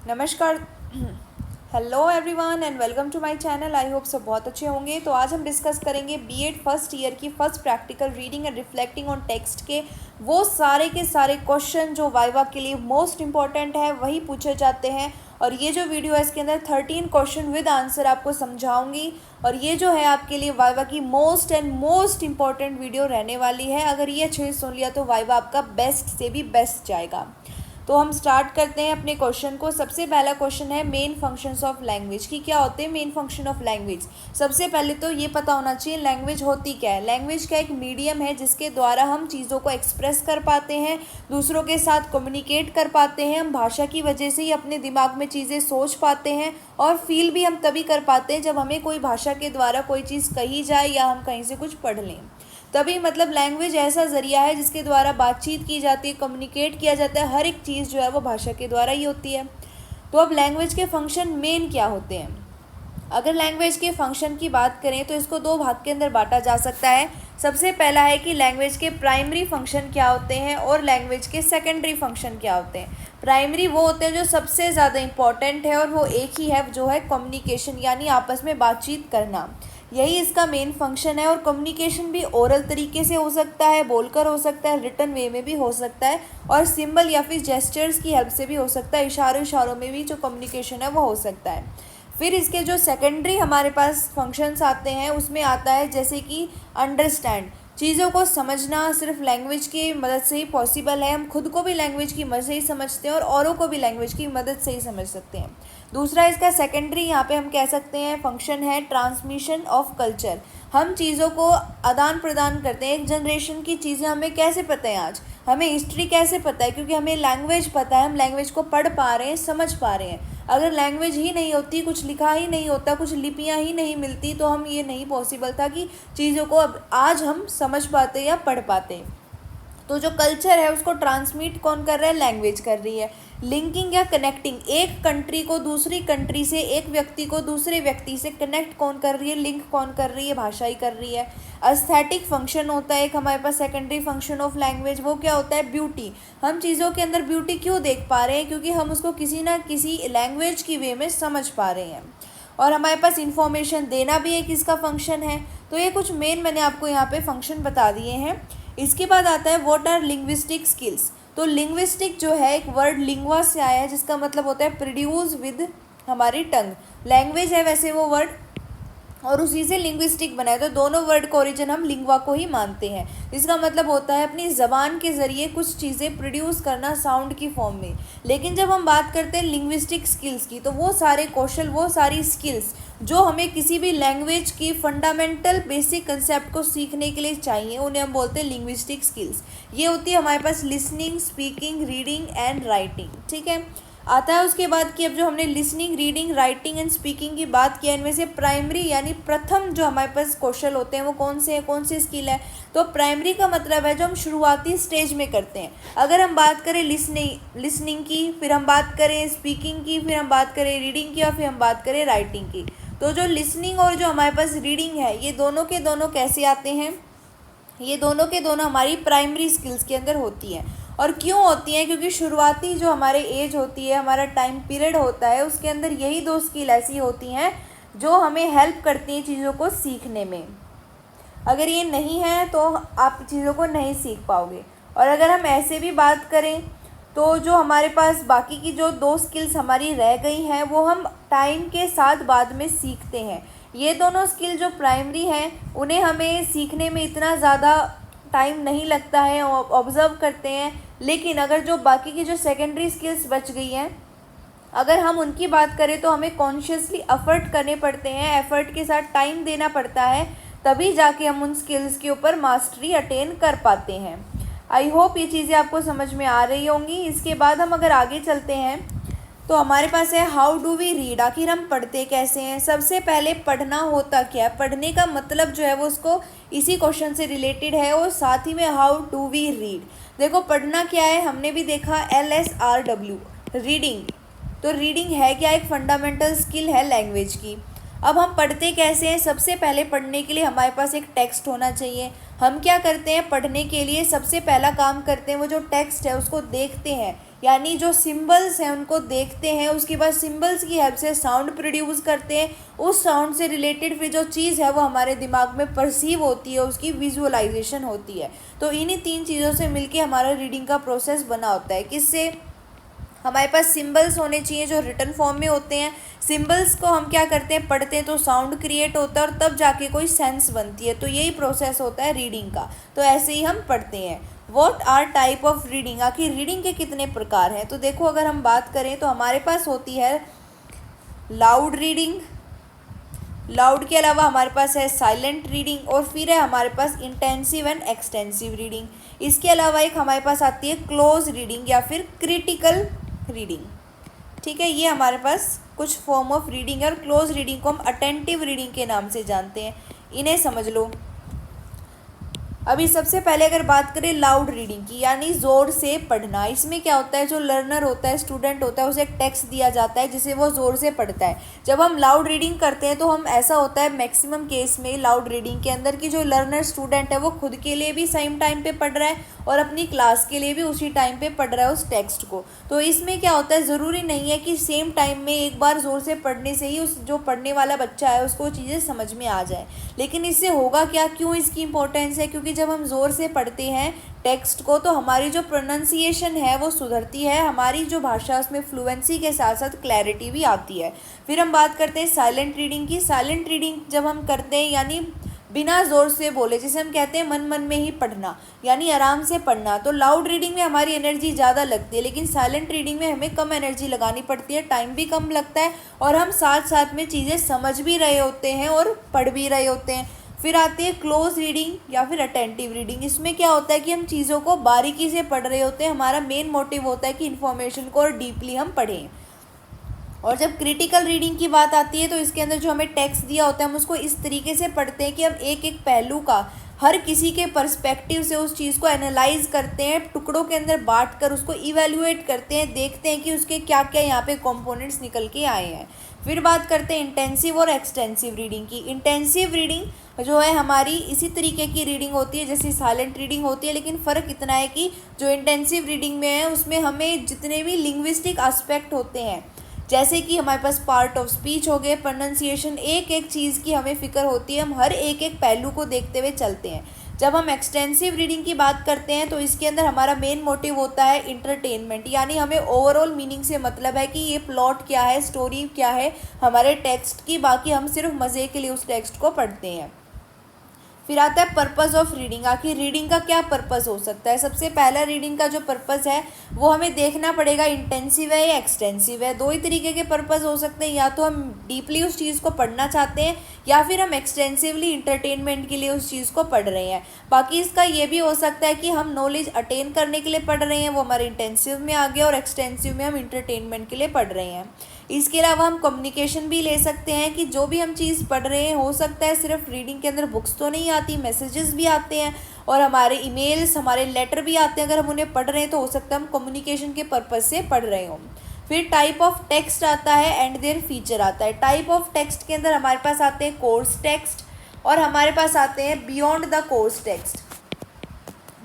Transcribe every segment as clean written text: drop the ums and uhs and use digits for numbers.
नमस्कार। Hello everyone and welcome to my channel. I hope सब बहुत अच्छे होंगे। तो आज हम डिस्कस करेंगे बीएड फर्स्ट ईयर की first practical reading and reflecting on text के वो सारे के सारे क्वेश्चन जो वाइवा के लिए मोस्ट इंपॉर्टेंट है, वही पूछे जाते हैं। और ये जो वीडियो है इसके अंदर 13 क्वेश्चन विद आंसर आपको समझाऊंगी। और ये जो है आपके लिए वाइवा की मोस्ट इंपॉर्टेंट वीडियो रहने वाली है। अगर ये अच्छे से सुन लिया तो वाइवा आपका बेस्ट से भी बेस्ट जाएगा। तो हम स्टार्ट करते हैं अपने क्वेश्चन को। सबसे पहला क्वेश्चन है मेन फंक्शंस ऑफ लैंग्वेज की। क्या होते हैं मेन फंक्शन ऑफ लैंग्वेज? सबसे पहले तो ये पता होना चाहिए लैंग्वेज होती क्या है। लैंग्वेज का एक मीडियम है जिसके द्वारा हम चीज़ों को एक्सप्रेस कर पाते हैं, दूसरों के साथ कम्युनिकेट कर पाते हैं। हम भाषा की वजह से ही अपने दिमाग में चीज़ें सोच पाते हैं और फील भी हम तभी कर पाते हैं जब हमें कोई भाषा के द्वारा कोई चीज़ कही जाए या हम कहीं से कुछ पढ़ लें। तभी मतलब लैंग्वेज ऐसा ज़रिया है जिसके द्वारा बातचीत की जाती है, कम्युनिकेट किया जाता है। हर एक चीज़ जो है वो भाषा के द्वारा ही होती है। तो अब लैंग्वेज के फंक्शन मेन क्या होते हैं? अगर लैंग्वेज के फंक्शन की बात करें तो इसको दो भाग के अंदर बांटा जा सकता है। सबसे पहला है कि लैंग्वेज के प्राइमरी फंक्शन क्या होते हैं और लैंग्वेज के सेकेंडरी फंक्शन क्या होते हैं। प्राइमरी वो होते हैं जो सबसे ज़्यादा इम्पॉर्टेंट है और वो एक ही है, जो है कम्युनिकेशन, यानी आपस में बातचीत करना। यही इसका मेन फंक्शन है। और कम्युनिकेशन भी ओरल तरीके से हो सकता है, बोलकर हो सकता है, रिटन वे में भी हो सकता है, और सिंबल या फिर जेस्चर्स की हेल्प से भी हो सकता है। इशारों में भी जो कम्युनिकेशन है वो हो सकता है। फिर इसके जो सेकेंडरी हमारे पास फंक्शंस आते हैं उसमें आता है जैसे कि अंडरस्टैंड, चीज़ों को समझना सिर्फ लैंग्वेज की मदद से ही पॉसिबल है। हम खुद को भी लैंग्वेज की मदद से ही समझते हैं और औरों को भी लैंग्वेज की मदद से ही समझ सकते हैं। दूसरा इसका सेकेंडरी यहाँ पे हम कह सकते हैं फंक्शन है ट्रांसमिशन ऑफ कल्चर। हम चीज़ों को आदान प्रदान करते हैं। एक जनरेशन की चीज़ें हमें कैसे पता है आज? हमें हिस्ट्री कैसे पता है? क्योंकि हमें लैंग्वेज पता है, हम लैंग्वेज को पढ़ पा रहे हैं, समझ पा रहे हैं। अगर लैंग्वेज ही नहीं होती, कुछ लिखा ही नहीं होता, कुछ लिपियाँ ही नहीं मिलती, तो हम ये नहीं पॉसिबल था कि चीज़ों को अब आज हम समझ पाते या पढ़ पाते। तो जो कल्चर है उसको ट्रांसमिट कौन कर रहा है? लैंग्वेज कर रही है। लिंकिंग या कनेक्टिंग, एक कंट्री को दूसरी कंट्री से, एक व्यक्ति को दूसरे व्यक्ति से कनेक्ट कौन कर रही है? लिंक कौन कर रही है? भाषा ही कर रही है। एस्थेटिक फंक्शन होता है एक हमारे पास सेकेंडरी फंक्शन ऑफ लैंग्वेज। वो क्या होता है? ब्यूटी। हम चीज़ों के अंदर ब्यूटी क्यों देख पा रहे हैं? क्योंकि हम उसको किसी ना किसी लैंग्वेज की वे में समझ पा रहे हैं। और हमारे पास इंफॉर्मेशन देना भी एक इसका फंक्शन है। तो ये कुछ मेन मैंने आपको यहाँ पे फंक्शन बता दिए हैं। इसके बाद आता है व्हाट आर लिंग्विस्टिक स्किल्स। तो लिंग्विस्टिक जो है एक वर्ड लिंग्वा से आया है जिसका मतलब होता है प्रोड्यूस विद हमारी टंग। लैंग्वेज है वैसे वो वर्ड, और उसी से लिंग्विस्टिक बना है। तो दोनों वर्ड का ओरिजिन हम लिंग्वा को ही मानते हैं। इसका मतलब होता है अपनी ज़बान के ज़रिए कुछ चीज़ें प्रोड्यूस करना साउंड की फॉर्म में। लेकिन जब हम बात करते हैं लिंग्विस्टिक स्किल्स की, तो वो सारे कौशल, वो सारी स्किल्स जो हमें किसी भी लैंग्वेज की फंडामेंटल बेसिक कंसेप्ट को सीखने के लिए चाहिए, उन्हें हम बोलते हैं लिंग्विस्टिक स्किल्स। ये होती है हमारे पास listening, speaking, reading and writing. ठीक है, आता है उसके बाद कि अब जो हमने listening, reading, writing and speaking की बात की, इनमें से प्राइमरी यानी प्रथम जो हमारे पास कौशल होते हैं वो कौन से हैं, कौन सी स्किल है? तो प्राइमरी का मतलब है जो हम शुरुआती स्टेज में करते हैं। अगर हम बात करें लिसनिंग की, फिर हम बात करें स्पीकिंग की, फिर हम बात करें रीडिंग की, और फिर हम बात करें राइटिंग की। तो जो लिसनिंग और जो हमारे पास रीडिंग है, ये दोनों के दोनों कैसे आते हैं? ये दोनों के दोनों हमारी प्राइमरी स्किल्स के अंदर होती हैं। और क्यों होती हैं? क्योंकि शुरुआती जो हमारे एज होती है, हमारा टाइम पीरियड होता है, उसके अंदर यही दो स्किल ऐसी होती हैं जो हमें हेल्प करती हैं चीज़ों को सीखने में। अगर ये नहीं है तो आप चीज़ों को नहीं सीख पाओगे। और अगर हम ऐसे भी बात करें तो जो हमारे पास बाकी की जो दो स्किल्स हमारी रह गई हैं वो हम टाइम के साथ बाद में सीखते हैं। ये दोनों स्किल जो प्राइमरी हैं उन्हें हमें सीखने में इतना ज़्यादा टाइम नहीं लगता है, ऑब्ज़र्व करते हैं। लेकिन अगर जो बाकी की जो सेकेंडरी स्किल्स बच गई हैं, अगर हम उनकी बात करें तो हमें कॉन्शियसली एफ़र्ट करने पड़ते हैं, एफ़र्ट के साथ टाइम देना पड़ता है, तभी जाके हम उन स्किल्स के ऊपर मास्टरी अटेन कर पाते हैं। आई होप ये चीज़ें आपको समझ में आ रही होंगी। इसके बाद हम अगर आगे चलते हैं तो हमारे पास है हाउ डू वी रीड। आखिर हम पढ़ते कैसे हैं? सबसे पहले पढ़ना होता क्या है? पढ़ने का मतलब जो है वो उसको इसी क्वेश्चन से रिलेटेड है, और साथ ही में हाउ डू वी रीड। देखो पढ़ना क्या है, हमने भी देखा LSRW रीडिंग। तो रीडिंग है क्या? एक फंडामेंटल स्किल है लैंग्वेज की। अब हम पढ़ते कैसे हैं? सबसे पहले पढ़ने के लिए हमारे पास एक टेक्स्ट होना चाहिए। हम क्या करते हैं पढ़ने के लिए? सबसे पहला काम करते हैं वो जो टेक्स्ट है उसको देखते हैं यानी जो सिंबल्स हैं उनको देखते हैं, उसके बाद सिंबल्स की हेल्प से साउंड प्रोड्यूस करते हैं, उस साउंड से रिलेटेड फिर जो चीज़ है वो हमारे दिमाग में परसीव होती है, उसकी विजुअलाइजेशन होती है। तो इन्हीं 3 चीज़ों से मिलके हमारा रीडिंग का प्रोसेस बना होता है। किससे? हमारे पास सिंबल्स होने चाहिए जो रिटन फॉर्म में होते हैं। सिंबल्स को हम क्या करते हैं, पढ़ते हैं तो साउंड क्रिएट होता है और तब जाके कोई सेंस बनती है। तो यही प्रोसेस होता है रीडिंग का। तो ऐसे ही हम पढ़ते हैं। What are type of reading, आखिर रीडिंग के कितने प्रकार हैं? तो देखो, अगर हम बात करें तो हमारे पास होती है लाउड रीडिंग, लाउड के अलावा हमारे पास है साइलेंट रीडिंग, और फिर है हमारे पास इंटेंसिव एंड एक्सटेंसिव रीडिंग। इसके अलावा एक हमारे पास आती है क्लोज रीडिंग या फिर क्रिटिकल रीडिंग। ठीक है, ये हमारे पास कुछ फॉर्म ऑफ रीडिंग है, और क्लोज रीडिंग को हम अटेंटिव रीडिंग के नाम से जानते हैं। इन्हें समझ लो। अभी सबसे पहले अगर बात करें लाउड रीडिंग की, यानी ज़ोर से पढ़ना, इसमें क्या होता है, जो लर्नर होता है, स्टूडेंट होता है, उसे एक टेक्स्ट दिया जाता है जिसे वो ज़ोर से पढ़ता है। जब हम लाउड रीडिंग करते हैं तो हम, ऐसा होता है मैक्सिमम केस में लाउड रीडिंग के अंदर, कि जो लर्नर स्टूडेंट है वो खुद के लिए भी सेम टाइम पे पढ़ रहा है और अपनी क्लास के लिए भी उसी टाइम पे पढ़ रहा है उस टेक्स्ट को। तो इसमें क्या होता है, ज़रूरी नहीं है कि सेम टाइम में एक बार ज़ोर से पढ़ने से ही उस जो पढ़ने वाला बच्चा है उसको चीज़ें समझ में आ जाए। लेकिन इससे होगा क्या, क्यों इसकी इंपॉर्टेंस है? क्योंकि जब हम ज़ोर से पढ़ते हैं टेक्स्ट को तो हमारी जो प्रोनाउंसिएशन है वो सुधरती है, हमारी जो भाषा उसमें फ्लुएंसी के साथ साथ क्लैरिटी भी आती है। फिर हम बात करते हैं साइलेंट रीडिंग की। साइलेंट रीडिंग जब हम करते हैं, यानी बिना ज़ोर से बोले, जिसे हम कहते हैं मन मन में ही पढ़ना, यानी आराम से पढ़ना। तो लाउड रीडिंग में हमारी एनर्जी ज़्यादा लगती है, लेकिन साइलेंट रीडिंग में हमें कम एनर्जी लगानी पड़ती है, टाइम भी कम लगता है, और हम साथ साथ में चीज़ें समझ भी रहे होते हैं और पढ़ भी रहे होते हैं। फिर आती है क्लोज रीडिंग या फिर अटेंटिव रीडिंग। इसमें क्या होता है कि हम चीज़ों को बारीकी से पढ़ रहे होते हैं, हमारा मेन मोटिव होता है कि इन्फॉर्मेशन को और डीपली हम पढ़ें। और जब क्रिटिकल रीडिंग की बात आती है तो इसके अंदर जो हमें टेक्स्ट दिया होता है हम उसको इस तरीके से पढ़ते हैं कि हम एक एक पहलू का, हर किसी के पर्सपेक्टिव से उस चीज़ को एनालाइज करते हैं, टुकड़ों के अंदर बांट कर उसको इवेल्युएट करते हैं, देखते हैं कि उसके क्या क्या यहाँ पे कंपोनेंट्स निकल के आए हैं। फिर बात करते हैं इंटेंसिव और एक्सटेंसिव रीडिंग की। इंटेंसिव रीडिंग जो है हमारी इसी तरीके की रीडिंग होती है जैसे साइलेंट रीडिंग होती है, लेकिन फ़र्क इतना है कि जो इंटेंसिव रीडिंग में है उसमें हमें जितने भी लिंग्विस्टिक एस्पेक्ट होते हैं, जैसे कि हमारे पास पार्ट ऑफ स्पीच हो गए, प्रोनाउंसिएशन, एक एक चीज़ की हमें फ़िक्र होती है, हम हर एक एक पहलू को देखते हुए चलते हैं। जब हम एक्सटेंसिव रीडिंग की बात करते हैं तो इसके अंदर हमारा मेन मोटिव होता है इंटरटेनमेंट, यानी हमें ओवरऑल मीनिंग से मतलब है कि ये प्लॉट क्या है, स्टोरी क्या है हमारे टेक्स्ट की, बाकी हम सिर्फ मज़े के लिए उस टेक्स्ट को पढ़ते हैं। फिर आता है पर्पज़ ऑफ रीडिंग। आखिर रीडिंग का क्या पर्पज़ हो सकता है? सबसे पहला रीडिंग का जो पर्पज़ है वो हमें देखना पड़ेगा इंटेंसिव है या एक्सटेंसिव है। दो ही तरीके के पर्पज़ हो सकते हैं, या तो हम डीपली उस चीज़ को पढ़ना चाहते हैं या फिर हम एक्सटेंसिवली इंटरटेनमेंट के लिए उस चीज़ को पढ़ रहे हैं। बाकी इसका ये भी हो सकता है कि हम नॉलेज अटेन करने के लिए पढ़ रहे हैं, वो हमारे इंटेंसिव में आ गया, और एक्सटेंसिव में हम इंटरटेनमेंट के लिए पढ़ रहे हैं। इसके अलावा हम कम्युनिकेशन भी ले सकते हैं कि जो भी हम चीज़ पढ़ रहे हैं, हो सकता है सिर्फ रीडिंग के अंदर बुक्स तो नहीं आती, मैसेजेस भी आते हैं और हमारे ईमेल्स, हमारे लेटर भी आते हैं। अगर हम उन्हें पढ़ रहे हैं तो हो सकता है हम कम्युनिकेशन के पर्पज़ से पढ़ रहे हों। फिर टाइप ऑफ टेक्स्ट आता है एंड देयर फीचर आता है। टाइप ऑफ टेक्स्ट के अंदर हमारे पास आते हैं कोर्स टेक्स्ट और हमारे पास आते हैं beyond the course text.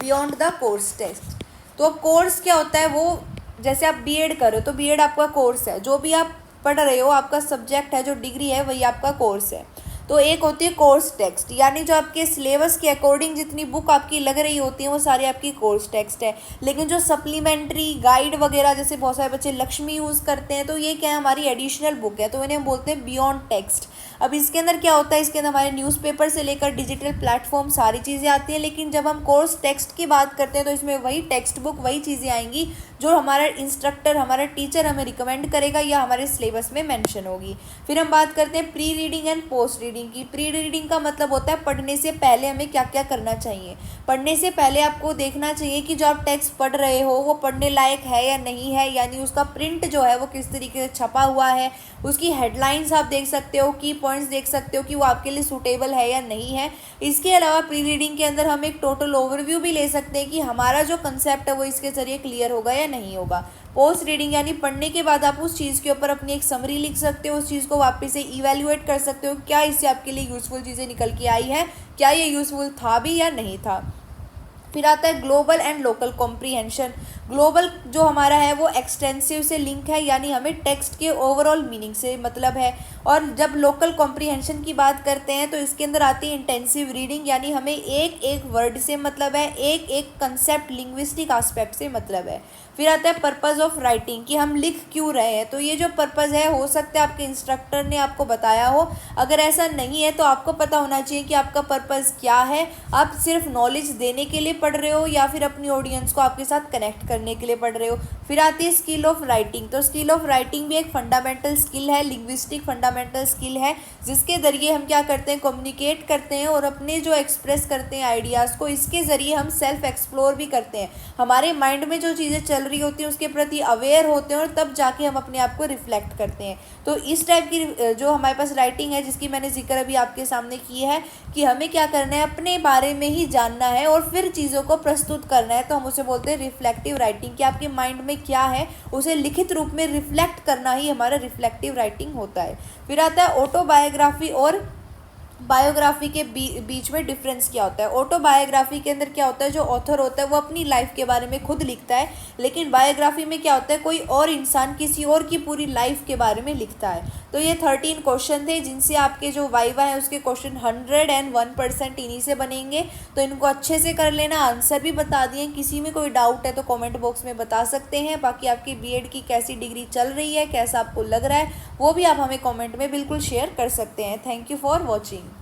Beyond the course text, तो कोर्स क्या होता है, वो जैसे आप बीएड कर रहे हो तो बीएड आपका कोर्स है, जो भी आप पढ़ रहे हो आपका सब्जेक्ट है, जो डिग्री है वही आपका कोर्स है। तो एक होती है कोर्स टेक्स्ट, यानी जो आपके सिलेबस के अकॉर्डिंग जितनी बुक आपकी लग रही होती है वो सारी आपकी कोर्स टेक्स्ट है। लेकिन जो सप्लीमेंट्री गाइड वगैरह जैसे बहुत सारे बच्चे लक्ष्मी यूज़ करते हैं तो ये क्या है, हमारी एडिशनल बुक है, तो इन्हें हम बोलते हैं बियॉन्ड टेक्स्ट। अब इसके अंदर क्या होता है, इसके अंदर हमारे न्यूज़पेपर से लेकर डिजिटल प्लेटफॉर्म सारी चीज़ें आती हैं। लेकिन जब हम कोर्स टेक्स्ट की बात करते हैं तो इसमें वही टेक्स्ट बुक, वही चीज़ें आएंगी जो हमारा इंस्ट्रक्टर, हमारा टीचर हमें रिकमेंड करेगा या हमारे सिलेबस में मेंशन होगी। फिर हम बात करते हैं pre reading and post reading की। प्री रीडिंग का मतलब होता है पढ़ने से पहले हमें क्या क्या करना चाहिए। पढ़ने से पहले आपको देखना चाहिए कि जो आप टेक्स्ट पढ़ रहे हो वो पढ़ने लायक है या नहीं है, यानी उसका प्रिंट जो है वो किस तरीके से छपा हुआ है, उसकी हेडलाइंस आप देख सकते हो, की पॉइंट्स देख सकते हो कि वो आपके लिए सूटेबल है या नहीं है। इसके अलावा प्री रीडिंग के अंदर हम एक टोटल ओवरव्यू भी ले सकते हैं कि हमारा जो कंसेप्ट है वो इसके ज़रिए क्लियर होगा या नहीं होगा। पोस्ट रीडिंग यानी पढ़ने के बाद आप उस चीज़ के ऊपर अपनी एक समरी लिख सकते हो, उस चीज़ को वापस से इवैल्यूएट कर सकते हो, क्या इससे आपके लिए यूज़फुल चीज़ें निकल के आई है, क्या ये यूज़फुल था भी या नहीं था। फिर आता है global and local comprehension. Global जो हमारा है वो एक्सटेंसिव से लिंक है, यानी हमें टेक्स्ट के ओवरऑल मीनिंग से मतलब है। और जब लोकल कॉम्प्रिहेंशन की बात करते हैं तो इसके अंदर आती है इंटेंसिव रीडिंग, यानी हमें एक एक वर्ड से मतलब है, एक एक कंसेप्ट लिंग्विस्टिक एस्पेक्ट से मतलब है। फिर आता है पर्पस ऑफ राइटिंग, कि हम लिख क्यों रहे हैं। तो ये जो पर्पस है, हो सकता है आपके इंस्ट्रक्टर ने आपको बताया हो, अगर ऐसा नहीं है तो आपको पता होना चाहिए कि आपका पर्पस क्या है। आप सिर्फ नॉलेज देने के लिए पढ़ रहे हो या फिर अपनी ऑडियंस को आपके साथ कनेक्ट करने के लिए पढ़ रहे हो। फिर आती है स्किल ऑफ राइटिंग। तो स्किल ऑफ राइटिंग भी एक फंडामेंटल स्किल है, लिंग्विस्टिक फंडामेंटल स्किल है, जिसके ज़रिए हम क्या करते हैं, कम्युनिकेट करते हैं और अपने जो एक्सप्रेस करते हैं आइडियाज़ को, इसके ज़रिए हम सेल्फ एक्सप्लोर भी करते हैं। हमारे माइंड में जो चीज़ें चल रही होती हैं उसके प्रति अवेयर होते हैं और तब जाके हम अपने आप को रिफ्लेक्ट करते हैं। तो इस टाइप की जो हमारे पास राइटिंग है, जिसकी मैंने जिक्र अभी आपके सामने की है, कि हमें क्या करना है, अपने बारे में ही जानना है और फिर चीज़ों को प्रस्तुत करना है, तो हम उसे बोलते हैं रिफ्लेक्टिव राइटिंग। कि आपके माइंड में क्या है उसे लिखित रूप में रिफ्लेक्ट करना ही हमारा रिफ्लेक्टिव राइटिंग होता है। फिर आता है ऑटोबायोग्राफी और बायोग्राफी के बीच में डिफरेंस क्या होता है। ऑटोबायोग्राफी के अंदर क्या होता है, जो ऑथर होता है वो अपनी लाइफ के बारे में खुद लिखता है, लेकिन बायोग्राफी में क्या होता है, कोई और इंसान किसी और की पूरी लाइफ के बारे में लिखता है। तो ये 13 क्वेश्चन थे, जिनसे आपके जो वाइवा है उसके क्वेश्चन 101% इन्हीं से बनेंगे। तो इनको अच्छे से कर लेना, आंसर भी बता दिए। किसी में कोई डाउट है तो कमेंट बॉक्स में बता सकते हैं। बाकी आपकी बीएड की कैसी डिग्री चल रही है, कैसा आपको लग रहा है, वो भी आप हमें कमेंट में बिल्कुल शेयर कर सकते हैं। Thank you for watching.